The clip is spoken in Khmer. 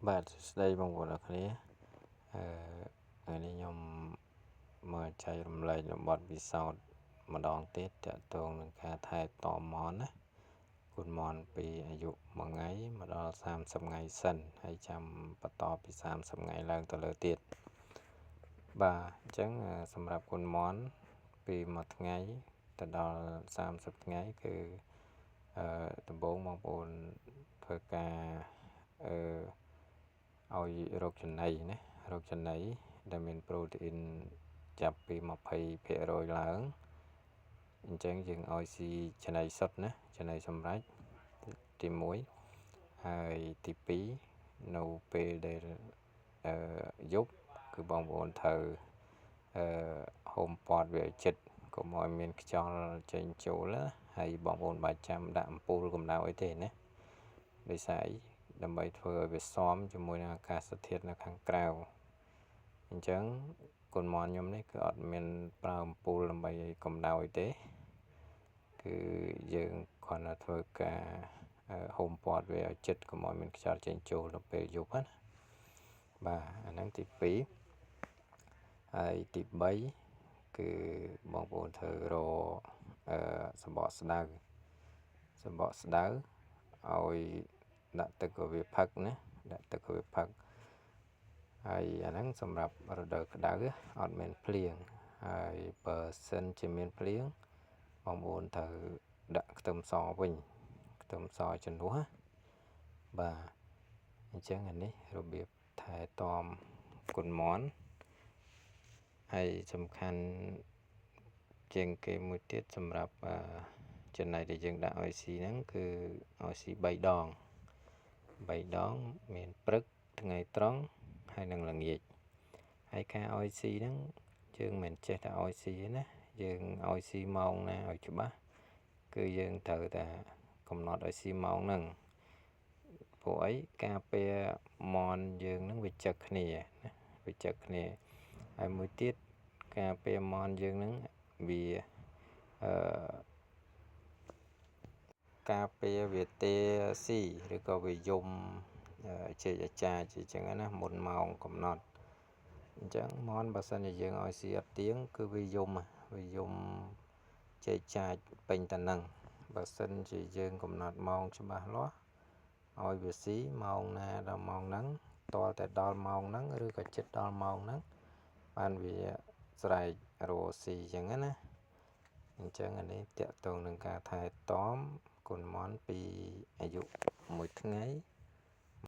បាទស្ដីបងប្អូនអរគ្នាថ្ងៃនេះខ្ញុំមកចែករំលែកនៅបទពិសោធន៍ម្ដងទៀតទាក់ទងនឹងការថែទាំមាន់ណាគុណមាន់ពីអាយុ1ថ្ងៃមកដល់30ថ្ងៃសិនហើយចាំបន្តពី30ថ្ងៃឡើងទៅលើទៀតបាទអញ្ចឹងសម្រាប់គុណមាន់ពី1ថ្ងៃទៅដល់30ថ្ងៃគឺដំបូងបងប្អូនធ្វើការឲ្យរោគចំណីណារោគចំណីដែលមានប្រូតេអ៊ីនចាប់ពី20% ឡើងអញ្ចឹងយើងឲ្យស៊ីចំណីសុទ្ធណាចំណីសម្រេចទី1ហើយទី2នៅពេលដែលយប់គឺបងប្អូនត្រូវហូមព័ទ្ធវាឲ្យចិត្តកុំឲ្យមានខ្យល់ចេញចូលណាហើយបងប្អូនបាច់ចាំដាក់អំពូលកម្ដៅអីទេណាដោយសារអីដើម្បីធ្វើឲ្យវាស៊ាំជាមួយនឹងអាកាសធាតុនៅខាងក្រៅអញ្ចឹងគុណមាន់ខ្ញុំនេះគឺអត់មានប្រើអំពូលដើម្បីឲ្យកម្ដៅទេគឺយើងគ្រាន់តែធ្វើការហូមព័ទ្ធវាឲ្យចិត្តកុំឲ្យមានខ្យល់ចេញចូលនៅពេលយប់ណាបាទអាហ្នឹងទី2ហើយទី3គឺបងប្អូនធ្វើរសម្បកស្ដៅឲ្យដាក់ទឹកឲ្យវាផឹកណាដាក់ទឹកឲ្យវាផឹកហើយអាហ្នឹងសម្រាប់រដូវក្តៅអត់មានភ្លៀងហើយបើសិនជាមានភ្លៀងបងប្អូនត្រូវដាក់ខ្ទឹមសវិញខ្ទឹមសជំនួសបាទអញ្ចឹងអានេះរបៀបថែទាំគុណមាន់ហើយសំខាន់ជាងគេមួយទៀតសម្រាប់ចំណីដែលយើងដាក់ឲ្យស៊ីហ្នឹងគឺឲ្យស៊ី3ដងមានព្រឹកថ្ងៃត្រង់ហើយនិងល្ងាចហើយការឲ្យស៊ីហ្នឹងយើងមិនចេះតែឲ្យស៊ីទេណាយើងឲ្យស៊ីម៉ោងណាឲ្យច្បាស់គឺយើងត្រូវតែកំណត់ឲ្យស៊ីម៉ោងហ្នឹងព្រោះអីការពារមាន់យើងហ្នឹងវាចឹកគ្នាណាវាចឹកគ្នាហើយមួយទៀតការពារមាន់យើងហ្នឹងវាការពារវាទេស៊ីឬក៏វាយំជាអាចារ្យជាចឹងណាមុនម៉ោងកំណត់អញ្ចឹងមាន់បើសិនជាយើងឲ្យស៊ីអត់ទៀងគឺវាយំចេកចាចពេញតែនឹងបើសិនជាយើងកំណត់ម៉ោងច្បាស់លាស់ឲ្យវាស៊ីម៉ោងណាដល់ម៉ោងហ្នឹងតលតែដល់ម៉ោងហ្នឹងឬក៏ជិតដល់ម៉ោងហ្នឹងបានវាស្រែករកស៊ីចឹងណាអញ្ចឹងអានេះតកតងនឹងការថែទាំគុណមាន់ពីអាយុ1ថ្ងៃ